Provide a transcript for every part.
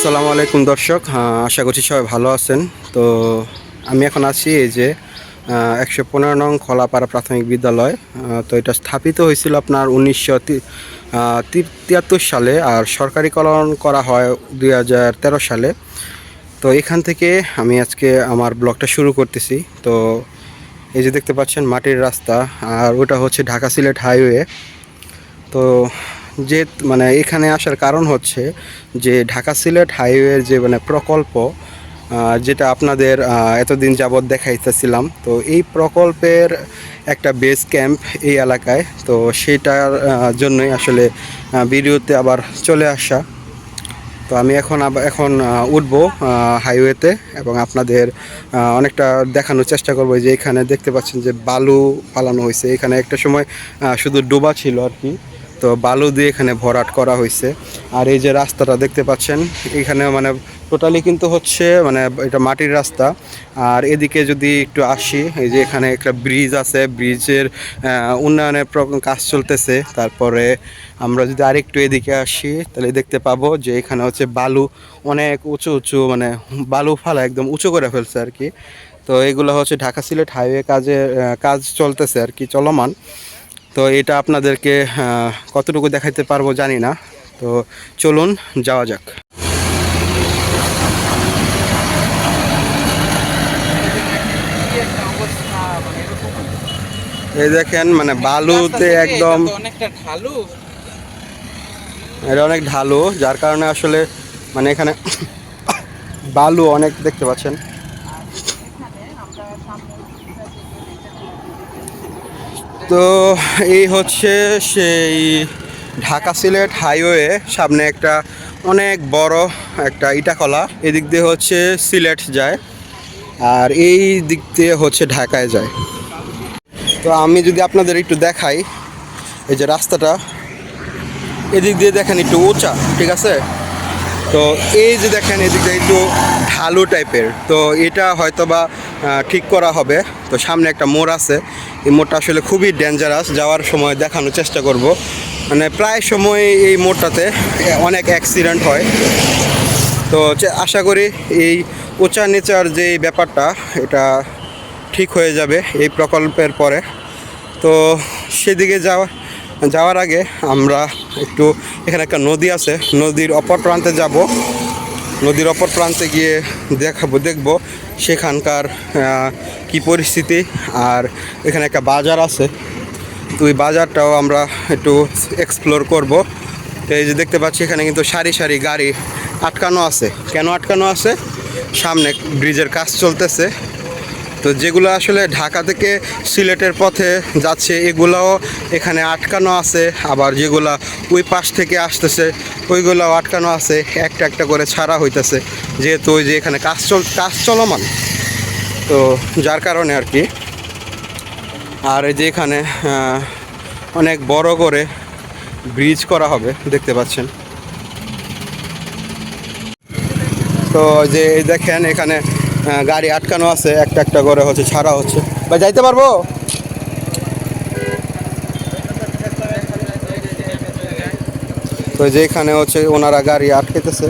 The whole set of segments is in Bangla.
আসসালামু আলাইকুম দর্শক, আশা করছি সবাই ভালো আছেন। তো আমি এখন আছি এই যে 115 নং খলাপাড়া প্রাথমিক বিদ্যালয়। তো এটা স্থাপিত হয়েছিল আপনার 1973 সালে, আর সরকারিকরণ করা হয় 2013 সালে। তো এখান থেকে আমি আজকে আমার ব্লগটা শুরু করতেছি। তো এই যে দেখতে পাচ্ছেন মাটির রাস্তা, আর ওটা হচ্ছে ঢাকা সিলেট হাইওয়ে। তো যে মানে এখানে আসার কারণ হচ্ছে যে ঢাকা সিলেট হাইওয়ের যে প্রকল্প, যেটা আপনাদের এতদিন যাবৎ দেখাইতেছিলাম। তো এই প্রকল্পের একটা বেস ক্যাম্প এই এলাকায়। তো সেটার জন্যই আসলে ভিডিওতে আবার চলে আসা। তো আমি এখন উঠবো হাইওয়েতে, এবং আপনাদের অনেকটা দেখানোর চেষ্টা করবো। যে এখানে দেখতে পাচ্ছেন যে বালু ফালানো হয়েছে, এখানে একটা সময় শুধু ডোবা ছিল আর কি। তো বালু দিয়ে এখানে ভরাট করা হয়েছে। আর এই যে রাস্তাটা দেখতে পাচ্ছেন, এখানে টোটালি কিন্তু হচ্ছে এটা মাটির রাস্তা। আর এদিকে যদি একটু আসি, এই যে এখানে একটা ব্রিজ আছে, ব্রিজের উন্নয়নের কাজ চলতেছে। তারপরে আমরা যদি আরেকটু এদিকে আসি, তাহলে দেখতে পাবো যে এখানে হচ্ছে বালু অনেক উঁচু উঁচু, বালু ফালা একদম উঁচু করে ফেলছে আর কি। তো এগুলো হচ্ছে ঢাকা সিলেট হাইওয়ে কাজ চলতেছে আর কি, চলমান। তো এটা আপনাদেরকে কতটুকু দেখাইতে পারবো জানি না। তো চলুন যাওয়া যাক। এই দেখেন বালুতে একদম এটা অনেক ঢালু, যার কারণে আসলে এখানে বালু অনেক দেখতে পাচ্ছেন। তো এই হচ্ছে সেই ঢাকা সিলেট হাইওয়ে, সামনে একটা অনেক বড় একটা ইটাখলা, এদিক দিয়ে হচ্ছে সিলেট যায়, আর এই দিক দিয়ে হচ্ছে ঢাকায় যায়। তো আমি যদি আপনাদের একটু দেখাই, এই যে রাস্তাটা এদিক দিয়ে দেখেন একটু উঁচা, ঠিক আছে। তো এই যে দেখেন এদিক দিয়ে একটু ঢালু টাইপের, তো এটা হয়তো বা ঠিক করা হবে। তো সামনে একটা মোড় আছে, এই মোড়টা আসলে খুবই ডেঞ্জারাস, যাওয়ার সময় দেখানোর চেষ্টা করব। প্রায় সময় এই মোড়টাতে অনেক অ্যাক্সিডেন্ট হয়। তো আশা করি এই উঁচা নিচার যে ব্যাপারটা, এটা ঠিক হয়ে যাবে এই প্রকল্পের পরে। তো সেদিকে যাওয়ার আগে আমরা একটু, এখানে একটা নদী আছে, নদীর অপর প্রান্তে যাব। নদীর অপর প্রান্তে গিয়ে দেখব সেখানকার কি পরিস্থিতি। আর এখানে একটা বাজার আছে, তো ওই বাজারটাও আমরা একটু এক্সপ্লোর করব। তো এই যে দেখতে পাচ্ছি এখানে কিন্তু সারি সারি গাড়ি আটকানো আছে। কেন আটকানো আছে? সামনে ব্রিজের কাজ চলতেছে। তো যেগুলো আসলে ঢাকা থেকে সিলেটের পথে যাচ্ছে, এগুলাও এখানে আটকানো আছে। আবার যেগুলা ওই পাশ থেকে আসতেছে, ওইগুলাও আটকানো আছে, একটা একটা করে ছাড়া হইতেছে, যেহেতু ওই যে এখানে কাজ চলমান। তো যার কারণে আর কি। আর এই যে এখানে অনেক বড় করে ব্রিজ করা হবে, দেখতে পাচ্ছেন। তো যে দেখেন এখানে গাড়ি আটকানো আছে, একটা একটা করে হচ্ছে ছাড়া হচ্ছে। ভাই যাইতে পারবো? তো যে এখানে হচ্ছে ওনারা গাড়ি আটকেতেছে।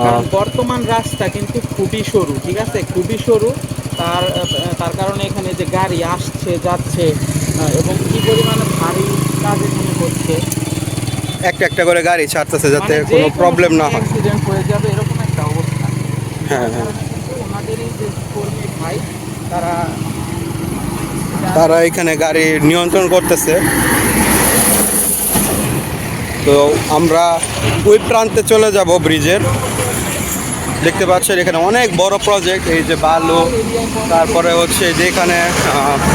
কারণ বর্তমান রাস্তা কিন্তু খুবই সরু, ঠিক আছে, খুবই সরু। তার তার কারণে এখানে যে গাড়ি আসছে যাচ্ছে, এবং কি পরিমাণে ভারী কাজ এখানে হচ্ছে, একটা একটা করে গাড়ি ছাড়তেছে যাতে যে কোনো প্রবলেম না হয়। অ্যাক্সিডেন্ট হয়ে যাবে এরকম একটা অবস্থা। হ্যাঁ তার হ্যাঁ, কারণে কিন্তু ওনাদেরই যে কর্মী ভাই, তারা তারা এখানে গাড়ি নিয়ন্ত্রণ করতেছে। তো আমরা ওই প্রান্তে চলে যাব ব্রিজের। দেখতে পাচ্ছেন এখানে অনেক বড় প্রজেক্ট, এই যে বালু, তারপরে হচ্ছে যে এখানে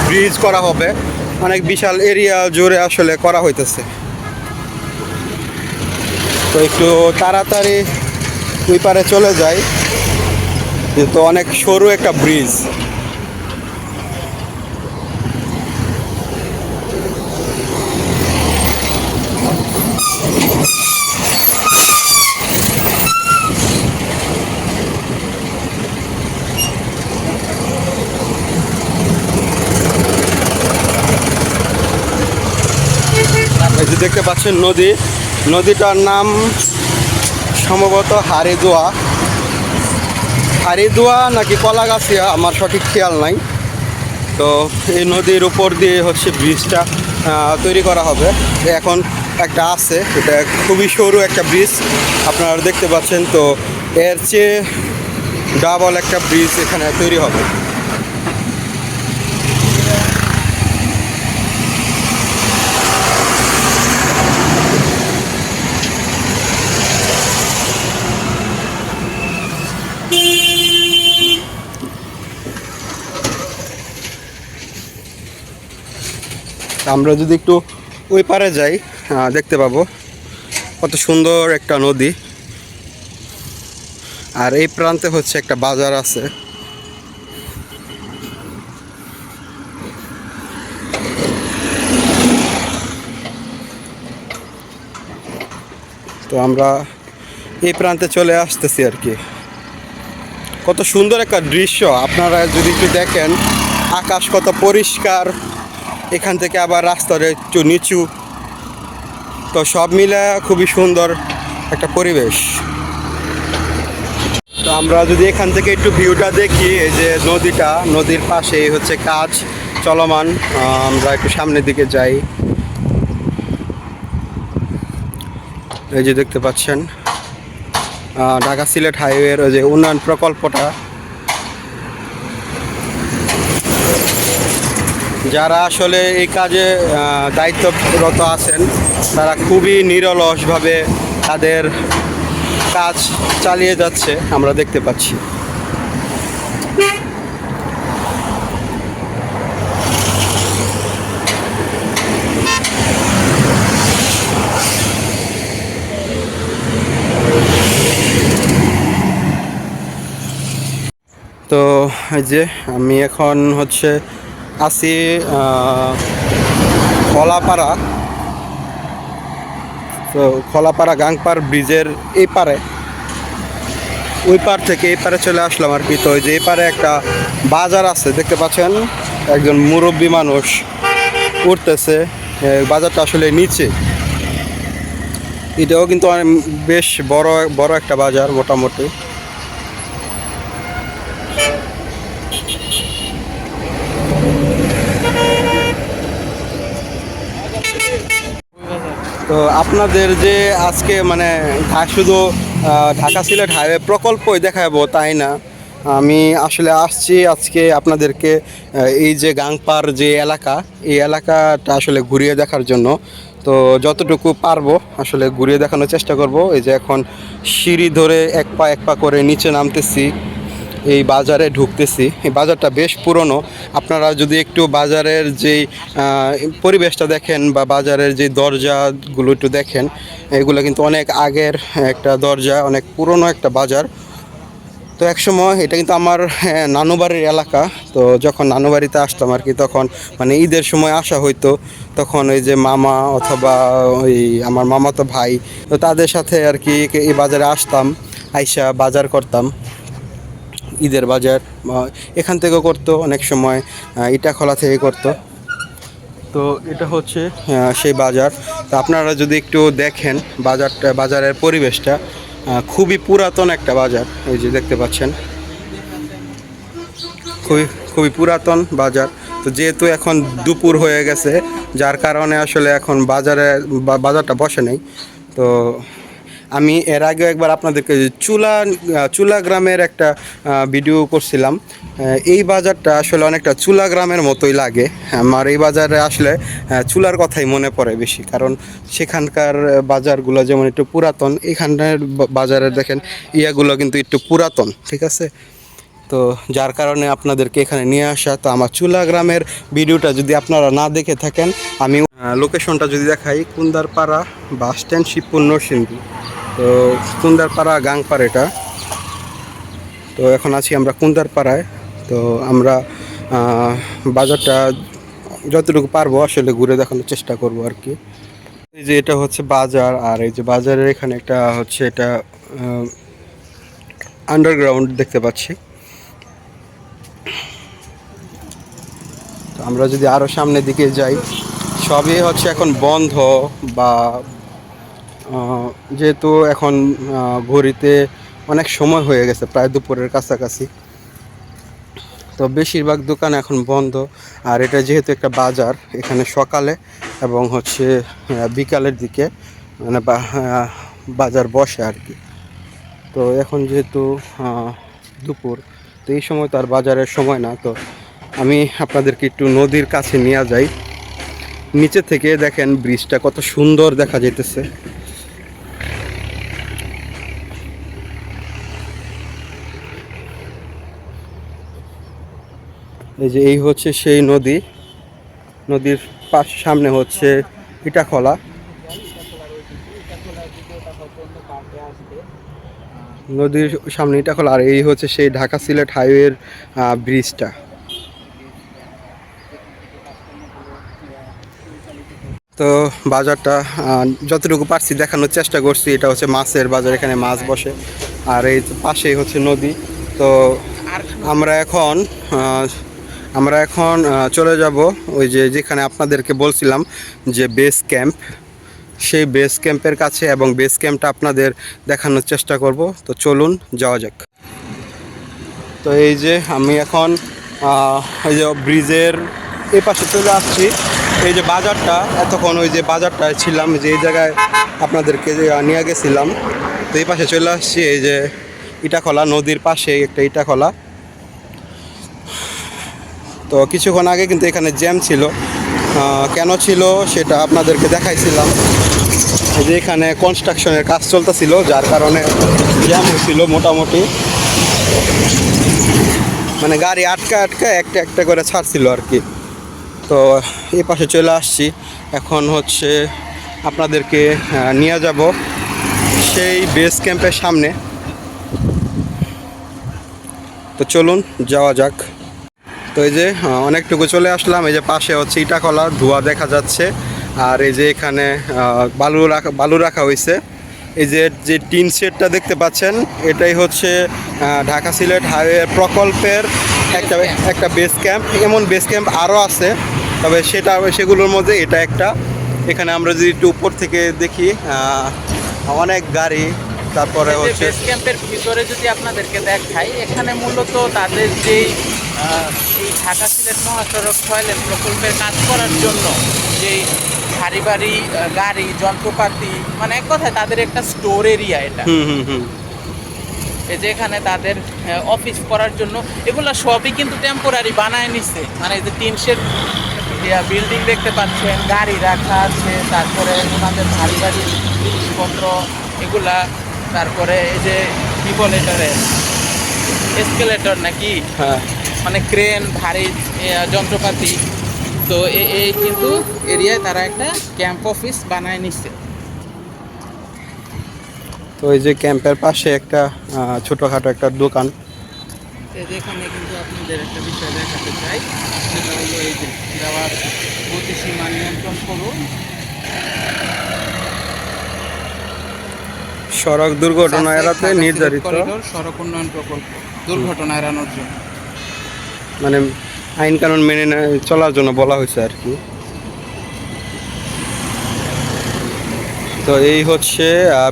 ব্রিজ করা হবে, অনেক বিশাল এরিয়া জুড়ে আসলে করা হইতেছে। তো একটু তাড়াতাড়ি ওই পারে চলে যাই, যেহেতু অনেক সরু একটা ব্রিজ। এই যে দেখতে পাচ্ছেন নদীটার নাম সম্ভবত হারিদুয়া নাকি কলাগাছিয়া, আমার সঠিক খেয়াল নাই। তো এই নদীর উপর দিয়ে হচ্ছে ব্রিজটা তৈরি করা হবে। এখন একটা আছে, এটা খুবই সরু একটা ব্রিজ আপনারা দেখতে পাচ্ছেন। তো এর চেয়ে ডাবল একটা ব্রিজ এখানে তৈরি হবে। আমরা যদি একটু ওই পারে যাই দেখতে পাবো কত সুন্দর একটা নদী। আর এই প্রান্তে হচ্ছে একটা বাজার আছে। তো আমরা এই প্রান্তে চলে আসতেছি আর কি। কত সুন্দর একটা দৃশ্য, আপনারা যদি একটু দেখেন, আকাশ কত পরিষ্কার, এখান থেকে আবার রাস্তাটা একটু নিচু। তো সব মিলে খুবই সুন্দর একটা পরিবেশ। তো আমরা যদি এখান থেকে একটু ভিউটা দেখি, এই যে নদীর পাশেই হচ্ছে কাজ চলমান। আমরা একটু সামনের দিকে যাই। এই যে দেখতে পাচ্ছেন ঢাকা সিলেট হাইওয়ের ওই যে উন্নয়ন প্রকল্পটা। যারা আসলে এই কাজে দায়িত্বরত আছেন তারা খুবই নিরলসভাবে তাদের কাজ চালিয়ে যাচ্ছে, আমরা দেখতে পাচ্ছি। তো এই যে আমি এখন হচ্ছে আছি খলাপাড়া। তো খলাপাড়া গাংপার ব্রিজের এই পারে, ওই পার থেকে এই পারে চলে আসলাম আর কি। তো ওই যে এই পারে একটা বাজার আছে দেখতে পাচ্ছেন, একজন মুরব্বী মানুষ উঠতেছে। বাজারটা আসলে নিচে, এটাও কিন্তু বেশ বড় একটা বাজার মোটামুটি। তো আপনাদের যে আজকে মানে শুধু ঢাকা সিলেট হাইওয়ে প্রকল্পই দেখাবো তাই না, আমি আসলে আসছি আজকে আপনাদেরকে এই যে গাংপার যে এলাকা, এই এলাকাটা আসলে ঘুরিয়ে দেখার জন্য। তো যতটুকু পারবো আসলে ঘুরিয়ে দেখানোর চেষ্টা করব। এই যে এখন সিঁড়ি ধরে এক পা করে নিচে নামতেছি, এই বাজারে ঢুকতেছি। এই বাজারটা বেশ পুরনো। আপনারা যদি একটু বাজারের যেই পরিবেশটা দেখেন বা বাজারের যে দরজাগুলো একটু দেখেন, এগুলো কিন্তু অনেক আগের একটা দরজা, অনেক পুরনো একটা বাজার। তো একসময় এটা কিন্তু আমার নানু বাড়ির এলাকা। তো যখন নানু বাড়িতে আসতাম আর কি, তখন মানে ঈদের সময় আসা হইতো, তখন ওই যে মামা অথবা ওই আমার মামাতো ভাই, তো তাদের সাথে আর কি এই বাজারে আসতাম, আইসা বাজার করতাম। ঈদের বাজার এখান থেকেও করতো, অনেক সময় ইটাখলা থেকে করতো। তো এটা হচ্ছে সেই বাজার। তো আপনারা যদি একটু দেখেন বাজারের পরিবেশটা, খুবই পুরাতন একটা বাজার। এই যে দেখতে পাচ্ছেন, খুবই পুরাতন বাজার। তো যেহেতু এখন দুপুর হয়ে গেছে, যার কারণে আসলে এখন বাজারটা বসে নেই। তো আমি এর আগেও একবার আপনাদেরকে চুলা গ্রামের একটা ভিডিও করছিলাম। এই বাজারটা আসলে অনেকটা চুলা গ্রামের মতোই লাগে আমার। এই বাজারে আসলে চুলার কথাই মনে পড়ে বেশি, কারণ সেখানকার বাজারগুলো যেমন একটু পুরাতন, এখানকার বাজারে দেখেন ইয়াগুলো কিন্তু একটু পুরাতন, ঠিক আছে। তো যার কারণে আপনাদেরকে এখানে নিয়ে আসা। তো আমার চুলা গ্রামের ভিডিওটা যদি আপনারা না দেখে থাকেন, আমি লোকেশনটা যদি দেখাই, কুন্দারপাড়া বাস স্ট্যান্ড, শিবপুর, নরসিংদী। তো কুন্দারপাড়া গাংপাড় এটা। তো এখন আছি আমরা কুন্দারপাড়ায়। তো আমরা বাজারটা যতটুকু পারবো আসলে ঘুরে দেখানোর চেষ্টা করব আর কি। এই যে এটা হচ্ছে বাজার, আর এই যে বাজারের এখানে একটা হচ্ছে এটা আন্ডারগ্রাউন্ড দেখতে পাচ্ছি। তো আমরা যদি আরও সামনের দিকে যাই, সবই হচ্ছে এখন বন্ধ বা যেহেতু এখন ঘড়িতে অনেক সময় হয়ে গেছে, প্রায় দুপুরের কাছাকাছি, তো বেশিরভাগ দোকান এখন বন্ধ। আর এটা যেহেতু একটা বাজার, এখানে সকালে এবং হচ্ছে বিকালের দিকে মানে বাজার বসে আর কি। তো এখন যেহেতু দুপুর, তো এই সময় তো আর বাজারের সময় না। তো আমি আপনাদেরকে একটু নদীর কাছে নিয়ে যাই। নিচে থেকে দেখেন ব্রিজটা কত সুন্দর দেখা যাইতেছে। এই যে এই হচ্ছে সেই নদী, নদীর পাশ সামনে হচ্ছে ইটাখলা। নদীর সামনে ইটাখলা, আর এই হচ্ছে সেই ঢাকা সিলেট হাইওয়ের ব্রিজটা। তো বাজারটা যতটুকু পারছি দেখানোর চেষ্টা করছি। এটা হচ্ছে মাছের বাজার, এখানে মাছ বসে। আর এই পাশেই হচ্ছে নদী। তো আমরা এখন চলে যাব ওই যে যেখানে আপনাদেরকে বলছিলাম যে বেস ক্যাম্প, সেই বেস ক্যাম্পের কাছে, এবং বেস ক্যাম্পটা আপনাদের দেখানোর চেষ্টা করব। তো চলুন যাওয়া যাক। তো এই যে আমি এখন এই যে ব্রিজের এই পাশে চলে আসছি। এই যে বাজারটা, এতক্ষণ ওই যে বাজারটায় ছিলাম, যে এই জায়গায় আপনাদেরকে নিয়ে গেছিলাম। তো এই পাশে চলে আসছি, এই যে ইটাখলা নদীর পাশে একটা ইটাখলা। তো কিছুক্ষণ আগে কিন্তু এখানে জ্যাম ছিল, কেন ছিল সেটা আপনাদেরকে দেখাইছিলাম। এই যে এখানে কনস্ট্রাকশনের কাজ চলতেছিল, যার কারণে জ্যাম হয়েছিল মোটামুটি। মানে গাড়ি আটকা আটকা একটা একটা করে ছাড়ছিল আর কি। তো এই পাশে চলে আসছি, এখন হচ্ছে আপনাদেরকে নিয়ে যাব সেই বেস ক্যাম্পের সামনে। তো চলুন যাওয়া যাক। তো এই যে অনেকটুকু চলে আসলাম। এই যে পাশে হচ্ছে ইটাখলা, ধোঁয়া দেখা যাচ্ছে। আর এই যে এখানে বালু রাখা হয়েছে। এই যে টিন শেডটা দেখতে পাচ্ছেন, এটাই হচ্ছে ঢাকা সিলেট হাইওয়ে প্রকল্পের একটা বেস ক্যাম্প। এমন বেস ক্যাম্প আরও আছে, তবে সেগুলোর মধ্যে এটা একটা। এখানে আমরা যদি একটু উপর থেকে দেখি, অনেক গাড়ি। তারপরে হচ্ছে বেস ক্যাম্পের ভিতরে যদি আপনাদেরকে দেখাই, এখানে মূলত তাদের যেই এই ঢাকা সিলেট মহাসড়ক 6 লেন প্রকল্পের কাজ করার জন্য যেই ভারী ভারী গাড়ি যন্ত্রপাতি, মানে এক কথায় তাদের একটা স্টোর এরিয়া এটা। এই যে এখানে তাদের অফিস করার জন্য এগুলো সবই কিন্তু টেম্পোরারি বানায় নিচ্ছে। মানে এই যে টিন শেড বিল্ডিং দেখতে পাচ্ছেন, গাড়ি রাখা আছে, তারপরে ওনাদের ভারী ভারী জিনিসপত্র এগুলা, তারপরে এই যে কি বলে এটারে এসকেলেটর নাকি, হ্যাঁ, মানে ক্রেন ভারী যন্ত্রপাতি। তো এই কিন্তু এরিয়ায় তারা একটা ক্যাম্প অফিস বানায় নিচ্ছে। তো এই যে ক্যাম্পের পাশে একটা ছোটোখাটো একটা দোকান। এই যে এখানে কিন্তু আপনাদের একটা বিষয় দেখাতে চাই, সেটা হলো এই যে যাওয়ার গতিসীমা নিয়ন্ত্রণ করুন, সড়ক দুর্ঘটনা এড়াতে নির্ধারিত সড়ক উন্নয়ন প্রকল্প, দুর্ঘটনা এড়ানোর জন্য। মানে আইন কানুন মেনে চলার জন্য বলা হয়েছে আর কি। তো এই হচ্ছে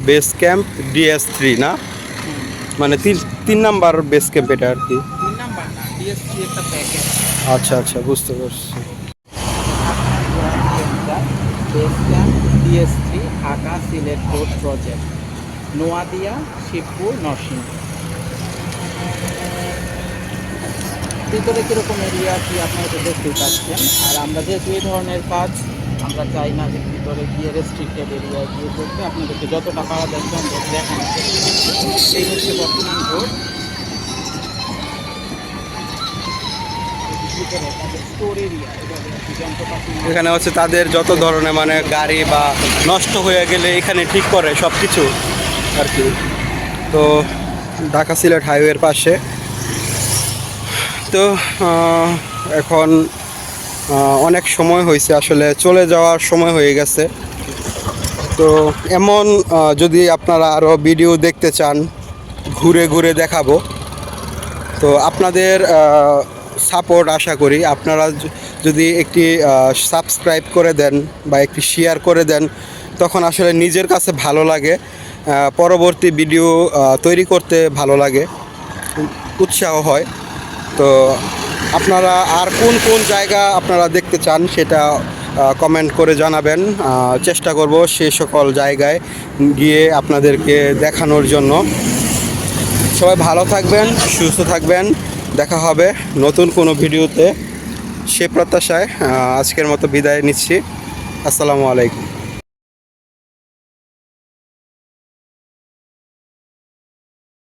বেস ক্যাম্প DS3 না, মানে তিন নাম্বার বেস ক্যাম্প এটা আর কি। 3 নাম্বার না, DS3 একটা প্যাকেজ। আচ্ছা আচ্ছা, বুঝতে পারছি। Base camp DS3 Dhaka Sylhet road project, Noadia, Shibpur, Narsingh. ভিতরে কীরকম এরিয়া কি আপনারা তো দেখতেই পাচ্ছেন। আর আমরা যেহেতু এই ধরনের কাজ আমরা চাই না যে ভিতরে গিয়ে রেস্ট্রিক্টেড এরিয়া গিয়ে করতে, আপনাদেরকে যতটা পাওয়া যায় সম্ভব দেখানো। এই হচ্ছে বর্তমান রোড। এখানে হচ্ছে তাদের যত ধরনের মানে গাড়ি বা নষ্ট হয়ে গেলে এখানে ঠিক করে সব কিছু আর কি। তো ঢাকা সিলেট হাইওয়ের পাশে। তো এখন অনেক সময় হয়েছে, আসলে চলে যাওয়ার সময় হয়ে গেছে। তো এমন যদি আপনারা আরও ভিডিও দেখতে চান, ঘুরে ঘুরে দেখাবো, তো আপনাদের সাপোর্ট আশা করি। আপনারা যদি একটি সাবস্ক্রাইব করে দেন বা একটি শেয়ার করে দেন, তখন আসলে নিজের কাছে ভালো লাগে, পরবর্তী ভিডিও তৈরি করতে ভালো লাগে, উৎসাহ হয়। তো আপনারা আর কোন কোন জায়গা আপনারা দেখতে চান সেটা কমেন্ট করে জানাবেন। চেষ্টা করব সেই সকল জায়গায় গিয়ে আপনাদেরকে দেখানোর জন্য। সবাই ভালো থাকবেন, সুস্থ থাকবেন, দেখা হবে নতুন কোনো ভিডিওতে। সে প্রত্যাশায় আজকের মতো বিদায় নিচ্ছি। আসসালামু আলাইকুম।